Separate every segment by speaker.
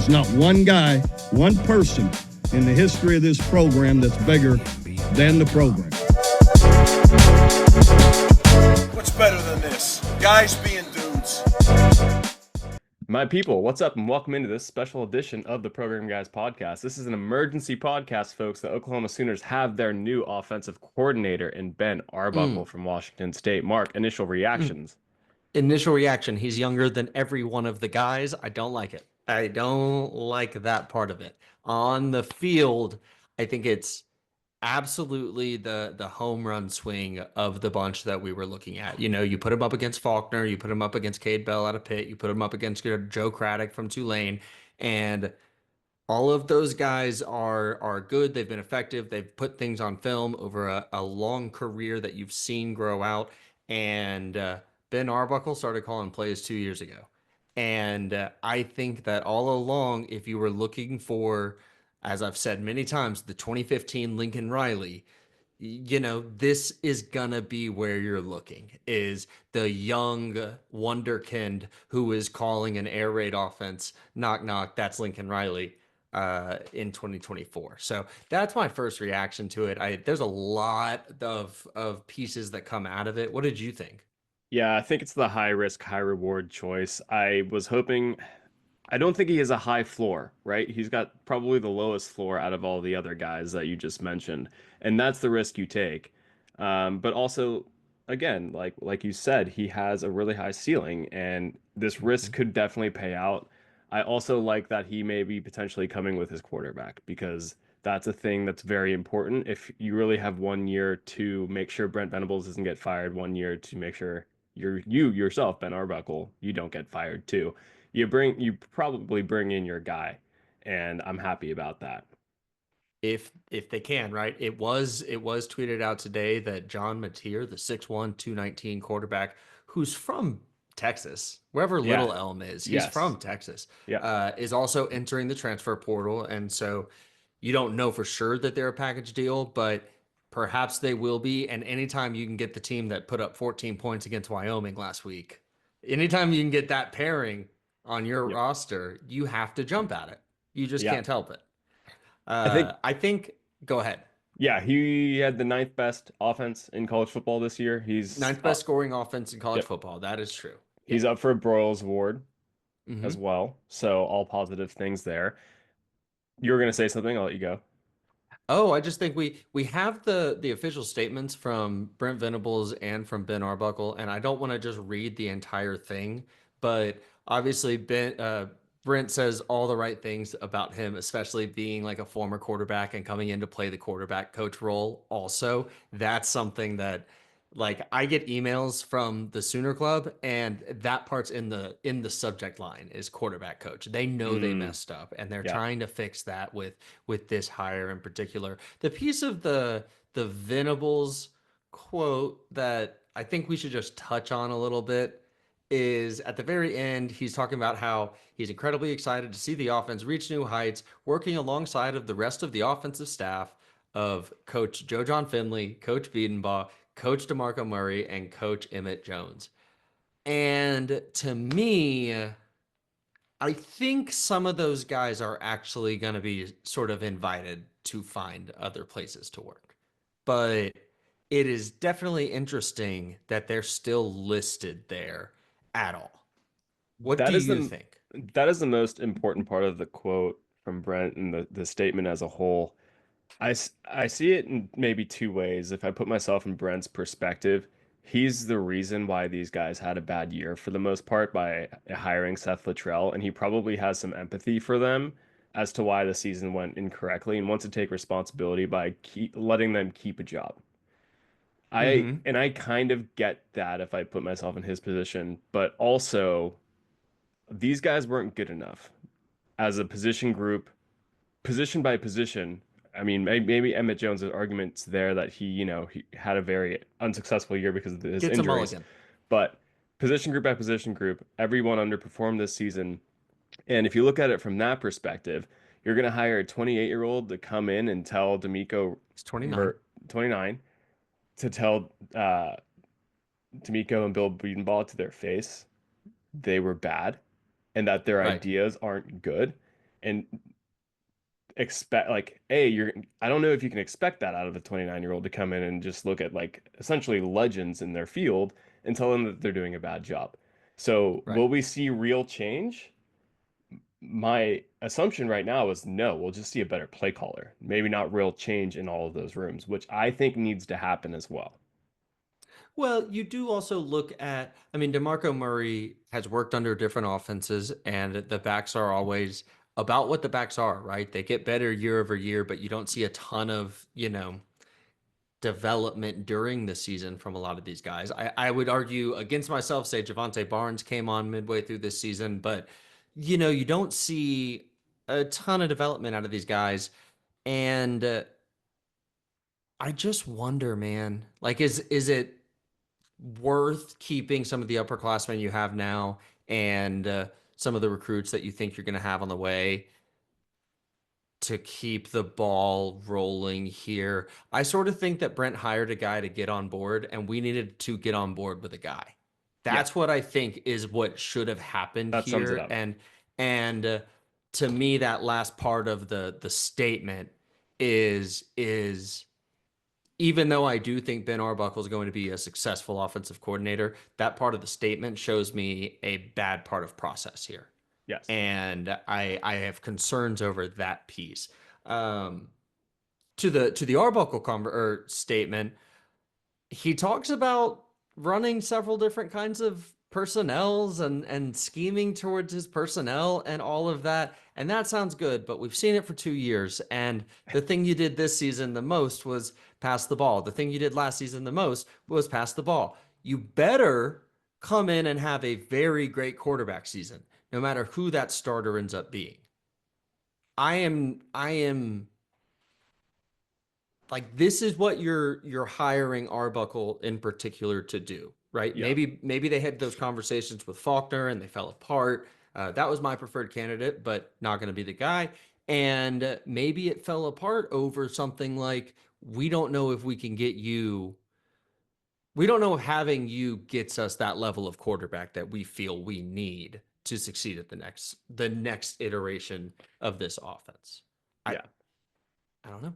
Speaker 1: There's not one guy, one person in the history of this program that's bigger than the program.
Speaker 2: What's better than this? Guys being dudes.
Speaker 3: My people, what's up, and welcome into this special edition of the Program Guys podcast. This is an emergency podcast, folks. The Oklahoma Sooners have their new offensive coordinator in Ben Arbuckle from Washington State. Mark, initial reactions.
Speaker 4: Initial reaction, he's younger than every one of the guys. I don't like it. I don't like that part of it. On the field, I think it's absolutely the home run swing of the bunch that we were looking at. You know, you put him up against Faulkner, you put him up against Cade Bell out of Pitt, you put him up against Joe Craddock from Tulane, and all of those guys are good. They've been effective. They've put things on film over a long career that you've seen grow out. And Ben Arbuckle started calling plays 2 years ago. And I think that all along, if you were looking for, as I've said many times, the 2015 Lincoln Riley, you know, this is gonna be where you're looking, is the young wonderkind who is calling an air raid offense. Knock, knock, that's Lincoln Riley in 2024. So that's my first reaction to it. There's a lot of pieces that come out of it. What did you think?
Speaker 3: Yeah, I think it's the high risk, high reward choice. I was hoping, I don't think he has a high floor, right? He's got probably the lowest floor out of all the other guys that you just mentioned, and that's the risk you take. But also, again, like you said, he has a really high ceiling, and this risk could definitely pay out. I also like that he may be potentially coming with his quarterback because that's a thing that's very important. If you really have 1 year to make sure Brent Venables doesn't get fired, 1 year to make sure you yourself, Ben Arbuckle, you don't get fired too. You probably bring in your guy, and I'm happy about that.
Speaker 4: If they can, right? It was tweeted out today that John Mateer, the 6'1", 219 quarterback, who's from Texas, wherever
Speaker 3: Yeah.
Speaker 4: Little Elm is, he's
Speaker 3: Yes.
Speaker 4: from Texas,
Speaker 3: Yeah.
Speaker 4: is also entering the transfer portal. And so you don't know for sure that they're a package deal, but perhaps they will be. And anytime you can get the team that put up 14 points against Wyoming last week, anytime you can get that pairing on your
Speaker 3: Yep.
Speaker 4: roster, you have to jump at it. You just
Speaker 3: Yeah.
Speaker 4: can't help it.
Speaker 3: I think
Speaker 4: I think, go ahead.
Speaker 3: yeah, he had the ninth best offense in college football this year.
Speaker 4: Ninth best scoring offense in college
Speaker 3: yep.
Speaker 4: football. That is true.
Speaker 3: He's up for a Broyles Award as
Speaker 4: Mhm.
Speaker 3: well. So all positive things there. You were gonna say something, I'll let you go.
Speaker 4: Oh, I just think we have the official statements from Brent Venables and from Ben Arbuckle, and I don't want to just read the entire thing, but obviously Brent says all the right things about him, especially being like a former quarterback and coming in to play the quarterback coach role. Also, that's something that, like, I get emails from the Sooner Club, and that part's in the subject line is quarterback coach. They know they messed up, and they're
Speaker 3: Yeah.
Speaker 4: trying to fix that with this hire in particular. The piece of the Venables quote that I think we should just touch on a little bit is at the very end, he's talking about how he's incredibly excited to see the offense reach new heights, working alongside of the rest of the offensive staff of Coach Joe John Finley, Coach Biedenbaugh, Coach DeMarco Murray, and Coach Emmett Jones. And to me, I think some of those guys are actually going to be sort of invited to find other places to work. But it is definitely interesting that they're still listed there at all. What
Speaker 3: That
Speaker 4: do
Speaker 3: is
Speaker 4: you
Speaker 3: the
Speaker 4: think?
Speaker 3: that is the most important part of the quote from Brent and the statement as a whole. I see it in maybe two ways. If I put myself in Brent's perspective, he's the reason why these guys had a bad year for the most part by hiring Seth Luttrell, and he probably has some empathy for them as to why the season went incorrectly and wants to take responsibility by letting them keep a job.
Speaker 4: Mm-hmm.
Speaker 3: I kind of get that if I put myself in his position, but also these guys weren't good enough as a position group, position by position. I mean, maybe Emmett Jones' arguments there that he had a very unsuccessful year because of his
Speaker 4: Gets a
Speaker 3: injuries,
Speaker 4: mulligan.
Speaker 3: but position group by position group, everyone underperformed this season. And if you look at it from that perspective, you're going to hire a 28-year-old to come in and tell D'Amico,
Speaker 4: It's 29.
Speaker 3: 29, to tell D'Amico and Bill Biedenbaugh to their face they were bad and that their
Speaker 4: Right.
Speaker 3: ideas aren't good. and expect like I don't know if you can expect that out of a 29-year-old to come in and just look at like essentially legends in their field and tell them that they're doing a bad job. So
Speaker 4: Right.
Speaker 3: will we see real change? My assumption right now is no, we'll just see a better play caller. Maybe not real change in all of those rooms, which I think needs to happen as well.
Speaker 4: Well, you do also look at, I mean, DeMarco Murray has worked under different offenses, and the backs are always about what the backs are, right? They get better year over year, but you don't see a ton of, development during the season from a lot of these guys. I would argue against myself, say Javante Barnes came on midway through this season, but, you don't see a ton of development out of these guys. And I just wonder, man, like, is it worth keeping some of the upperclassmen you have now and some of the recruits that you think you're going to have on the way to keep the ball rolling here? I sort of think that Brent hired a guy to get on board, and we needed to get on board with a guy.
Speaker 3: Yeah,
Speaker 4: That's what I think is what should have happened
Speaker 3: that sums it
Speaker 4: here.
Speaker 3: up.
Speaker 4: And to me, that last part of the statement is even though I do think Ben Arbuckle is going to be a successful offensive coordinator, that part of the statement shows me a bad part of process here.
Speaker 3: Yes.
Speaker 4: And I have concerns over that piece. To the Arbuckle statement, he talks about running several different kinds of personnels and scheming towards his personnel and all of that. And that sounds good, but we've seen it for 2 years. And the thing you did this season the most was pass the ball. The thing you did last season the most was pass the ball. You better come in and have a very great quarterback season, no matter who that starter ends up being. I am like, this is what you're hiring Arbuckle in particular to do, right?
Speaker 3: Yeah.
Speaker 4: Maybe they had those conversations with Faulkner and they fell apart. That was my preferred candidate, but not going to be the guy. And maybe it fell apart over something like, we don't know if we can get you. We don't know if having you gets us that level of quarterback that we feel we need to succeed at the next iteration of this offense. I
Speaker 3: Yeah.
Speaker 4: I don't know.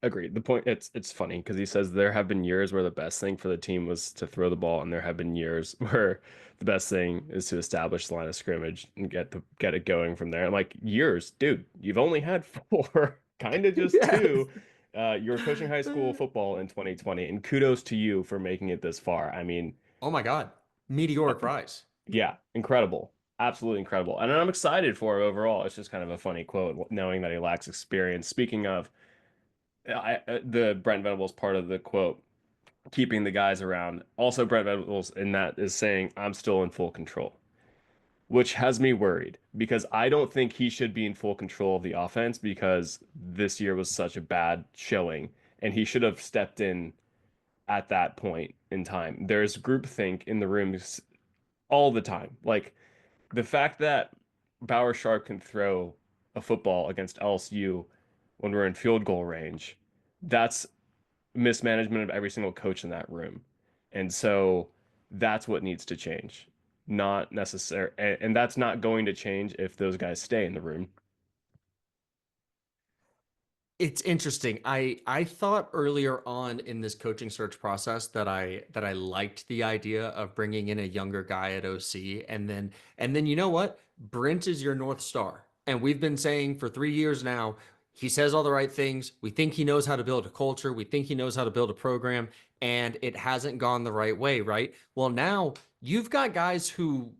Speaker 3: Agreed. The point it's funny because he says there have been years where the best thing for the team was to throw the ball, and there have been years where the best thing is to establish the line of scrimmage and get it going from there. I'm like, years, dude, you've only had four, kind of just
Speaker 4: Yes.
Speaker 3: two. You were coaching high school football in 2020, and kudos to you for making it this far. I mean,
Speaker 4: Oh my God. Meteoric rise.
Speaker 3: yeah, incredible. Absolutely incredible. And I'm excited for it overall. It's just kind of a funny quote, knowing that he lacks experience. Speaking of the Brent Venables part of the quote, keeping the guys around. Also, Brent Venables in that is saying, I'm still in full control, which has me worried because I don't think he should be in full control of the offense because this year was such a bad showing and he should have stepped in at that point in time. There's groupthink in the rooms all the time. Like the fact that Bauer Sharp can throw a football against LSU when we're in field goal range, that's mismanagement of every single coach in that room. And so that's what needs to change. Not necessary, and that's not going to change if those guys stay in the room.
Speaker 4: It's interesting. I thought earlier on in this coaching search process that I liked the idea of bringing in a younger guy at OC, and then you know what? Brent is your North Star. And we've been saying for 3 years now, he says all the right things. We think he knows how to build a culture. We think he knows how to build a program, and it hasn't gone the right way, right? Well, now you've got guys who,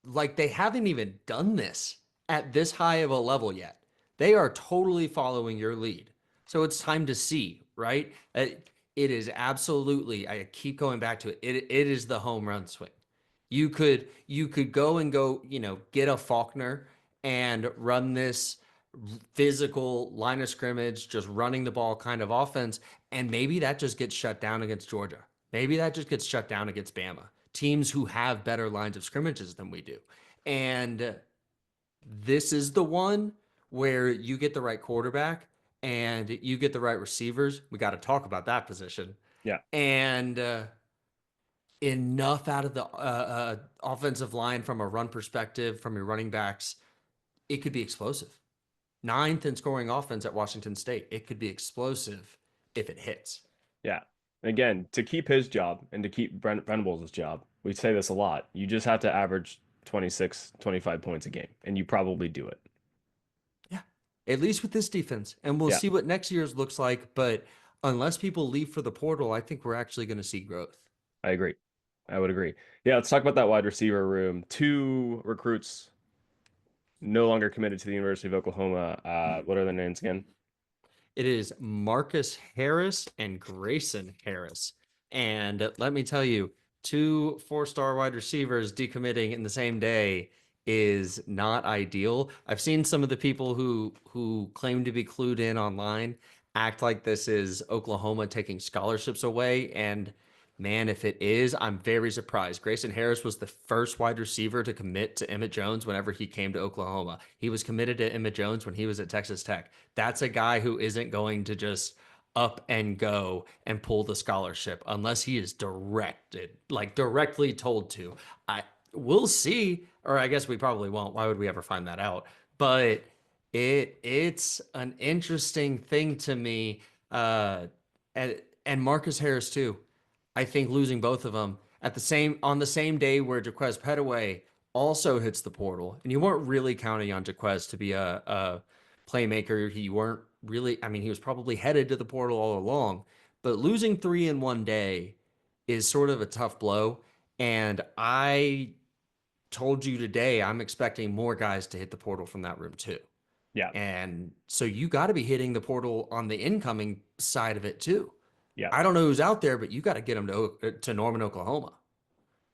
Speaker 4: like, they haven't even done this at this high of a level yet. They are totally following your lead. So it's time to see, right? It is absolutely, I keep going back to it. It is the home run swing. You could go, get a Faulkner and run this physical line of scrimmage, just running the ball kind of offense. And maybe that just gets shut down against Georgia. Maybe that just gets shut down against Bama, teams who have better lines of scrimmages than we do. And this is the one where you get the right quarterback and you get the right receivers. We got to talk about that position.
Speaker 3: Yeah.
Speaker 4: And enough out of the offensive line from a run perspective, from your running backs, it could be explosive. ninth in scoring offense at Washington State. It could be explosive if it hits.
Speaker 3: Yeah. Again, to keep his job and to keep Brent Venables' job, we say this a lot. You just have to average 26, 25 points a game, and you probably do it.
Speaker 4: Yeah, at least with this defense. And we'll
Speaker 3: Yeah,
Speaker 4: see what next year's looks like. But unless people leave for the portal, I think we're actually going to see growth.
Speaker 3: I agree. I would agree. Yeah, let's talk about that wide receiver room. Two recruits no longer committed to the University of Oklahoma. What are their names again?
Speaker 4: It is Marcus Harris and Grayson Harris. And let me tell you, two four-star wide receivers decommitting in the same day is not ideal. I've seen some of the people who claim to be clued in online act like this is Oklahoma taking scholarships away. And man, if it is, I'm very surprised. Grayson Harris was the first wide receiver to commit to Emmett Jones whenever he came to Oklahoma. He was committed to Emmett Jones when he was at Texas Tech. That's a guy who isn't going to just up and go and pull the scholarship unless he is directed, like directly told to. I We'll see, or I guess we probably won't. Why would we ever find that out? But it's an interesting thing to me. And Marcus Harris too. I think losing both of them at the same on the same day where Jaquez Petaway also hits the portal, and you weren't really counting on Jaquez to be a playmaker. He weren't really. I mean, he was probably headed to the portal all along, but losing three in one day is sort of a tough blow. And I told you today I'm expecting more guys to hit the portal from that room too.
Speaker 3: Yeah,
Speaker 4: And so you got to be hitting the portal on the incoming side of it too.
Speaker 3: yeah,
Speaker 4: I don't know who's out there, but you got to get them to Norman, Oklahoma.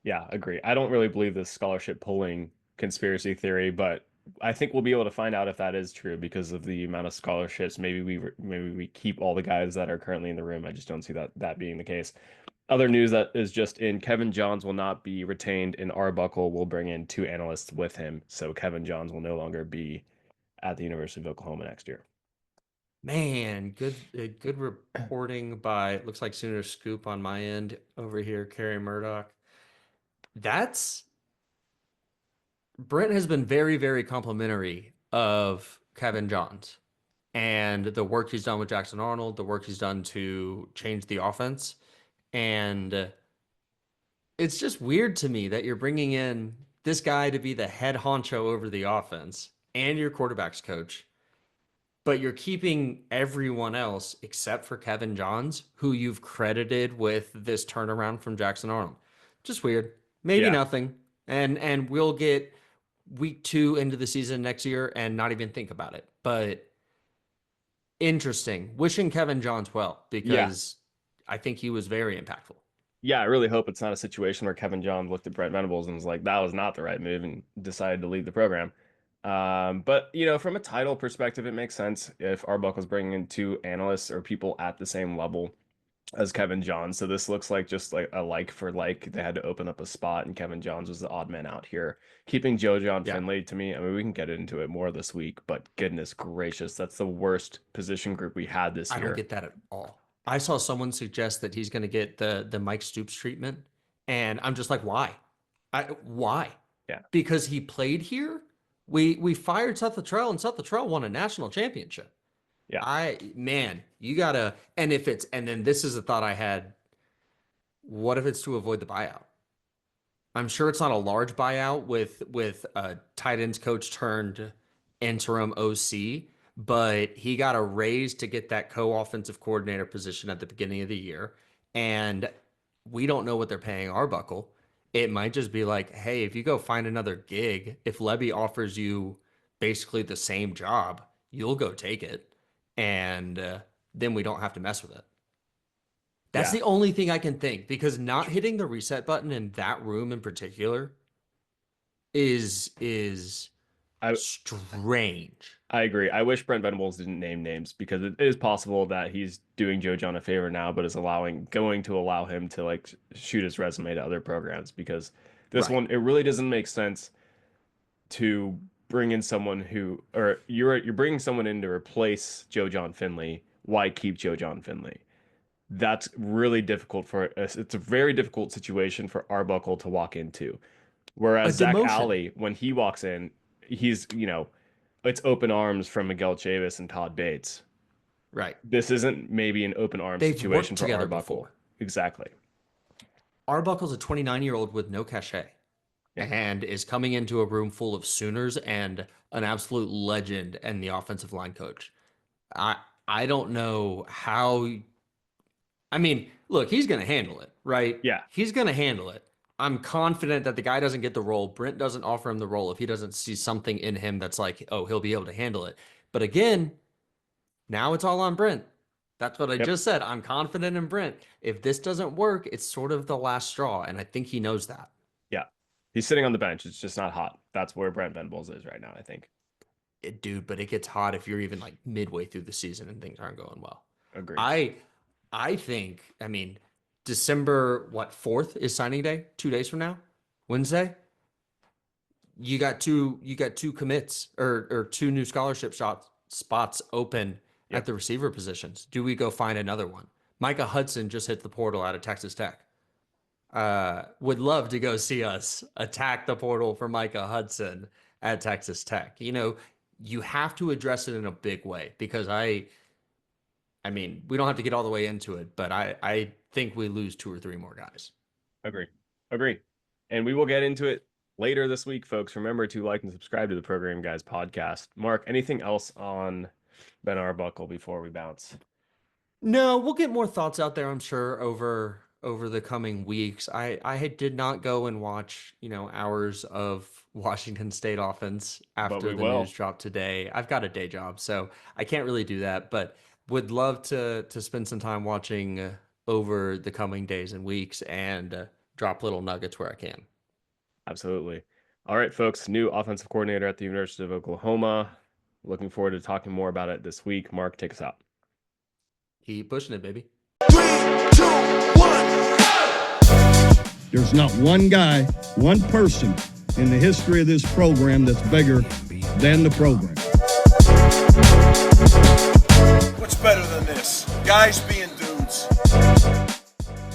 Speaker 3: yeah, agree. I don't really believe this scholarship pulling conspiracy theory, but I think we'll be able to find out if that is true because of the amount of scholarships. Maybe we keep all the guys that are currently in the room. I just don't see that being the case. Other news that is just in, Kevin Johns will not be retained, and Arbuckle will bring in two analysts with him. So Kevin Johns will no longer be at the University of Oklahoma next year.
Speaker 4: Man, good reporting by looks like Sooner Scoop on my end over here, Carrie Murdoch. That's Brent has been very, very complimentary of Kevin Johns and the work he's done with Jackson Arnold, the work he's done to change the offense. And it's just weird to me that you're bringing in this guy to be the head honcho over the offense and your quarterback's coach, but you're keeping everyone else except for Kevin Johns, who you've credited with this turnaround from Jackson Arnold. Just weird. Maybe
Speaker 3: Yeah,
Speaker 4: nothing. And we'll get week 2 into the season next year and not even think about it. But interesting. Wishing Kevin Johns well
Speaker 3: yeah,
Speaker 4: because I think he was very impactful.
Speaker 3: yeah. I really hope it's not a situation where Kevin Johns looked at Brent Venables and was like, "That was not the right move," and decided to leave the program. But from a title perspective, it makes sense if Arbuckle's bringing in two analysts or people at the same level as Kevin Johns. So this looks like just like a like for like. They had to open up a spot, and Kevin Johns was the odd man out here. Keeping Joe John
Speaker 4: Yeah.
Speaker 3: Finley, to me, I mean, we can get into it more this week, but goodness gracious, that's the worst position group we had this
Speaker 4: I don't
Speaker 3: year.
Speaker 4: get that at all. I saw someone suggest that he's going to get the Mike Stoops treatment, and I'm just like, why? Why?
Speaker 3: Yeah,
Speaker 4: Because he played here. We fired Seth Luttrell, and Seth Luttrell won a national championship.
Speaker 3: yeah,
Speaker 4: Man, you gotta. And then this is a thought I had. What if it's to avoid the buyout? I'm sure it's not a large buyout with a tight ends coach turned interim OC, but he got a raise to get that co-offensive coordinator position at the beginning of the year. And we don't know what they're paying Arbuckle. It might just be like, hey, if you go find another gig, if Levy offers you basically the same job, you'll go take it. And then we don't have to mess with it. That's
Speaker 3: yeah.
Speaker 4: the only thing I can think because not hitting the reset button in that room in particular is
Speaker 3: I
Speaker 4: strange.
Speaker 3: I agree. I wish Brent Venables didn't name names because it is possible that he's doing Joe John a favor now, but is going to allow him to like shoot his resume to other programs because this
Speaker 4: Right.
Speaker 3: one it really doesn't make sense to bring in someone who or you're bringing someone in to replace Joe John Finley. Why keep Joe John Finley? That's really difficult for us. It's a very difficult situation for Arbuckle to walk into.
Speaker 4: A
Speaker 3: Whereas Zach
Speaker 4: demotion.
Speaker 3: Alley, when he walks in, he's it's open arms from Miguel Chavis and Todd Bates.
Speaker 4: Right.
Speaker 3: This isn't maybe an open arm
Speaker 4: They've
Speaker 3: situation
Speaker 4: worked
Speaker 3: for
Speaker 4: together
Speaker 3: Arbuckle.
Speaker 4: before.
Speaker 3: Exactly.
Speaker 4: Arbuckle's a 29-year-old with no cachet and is coming into a room full of Sooners and an absolute legend and the offensive line coach. I don't know how. I mean, look, he's going to handle it, right?
Speaker 3: Yeah.
Speaker 4: He's going to handle it. I'm confident that the guy doesn't get the role. Brent doesn't offer him the role if he doesn't see something in him that's like, oh, he'll be able to handle it. But again, now it's all on Brent. That's what I just said. I'm confident in Brent. If this doesn't work, it's sort of the last straw, and I think he knows that.
Speaker 3: Yeah. He's sitting on the bench. It's just not hot. That's where Brent Venables is right now, I think.
Speaker 4: Dude, but it gets hot if you're even like midway through the season and things aren't going well.
Speaker 3: Agreed.
Speaker 4: I think, I mean, December 4th is signing day, 2 days from now, Wednesday. You got two commits or two new scholarship spots open at the receiver positions. Do we go find another one? Micah Hudson just hit the portal out of Texas Tech. Would love to go see us attack the portal for Micah Hudson at Texas Tech. You know, you have to address it in a big way because I mean, we don't have to get all the way into it, but I think we lose 2 or 3 more guys.
Speaker 3: Agree. And we will get into it later this week, folks. Remember to like and subscribe to the Program Guys podcast. Mark, anything else on Ben Arbuckle before we bounce?
Speaker 4: No, we'll get more thoughts out there, I'm sure, over the coming weeks. I did not go and watch, hours of Washington State offense after the news dropped today. I've got a day job, so I can't really do that, but would love to spend some time watching over the coming days and weeks and drop little nuggets where I can.
Speaker 3: Absolutely. All right, folks, new offensive coordinator at the University of Oklahoma. Looking forward to talking more about it this week. Mark, take us out.
Speaker 4: Keep pushing it, baby.
Speaker 2: 3, 2, 1.
Speaker 1: There's not one guy, one person in the history of this program that's bigger than the program.
Speaker 2: What's better than this? Guys being dudes.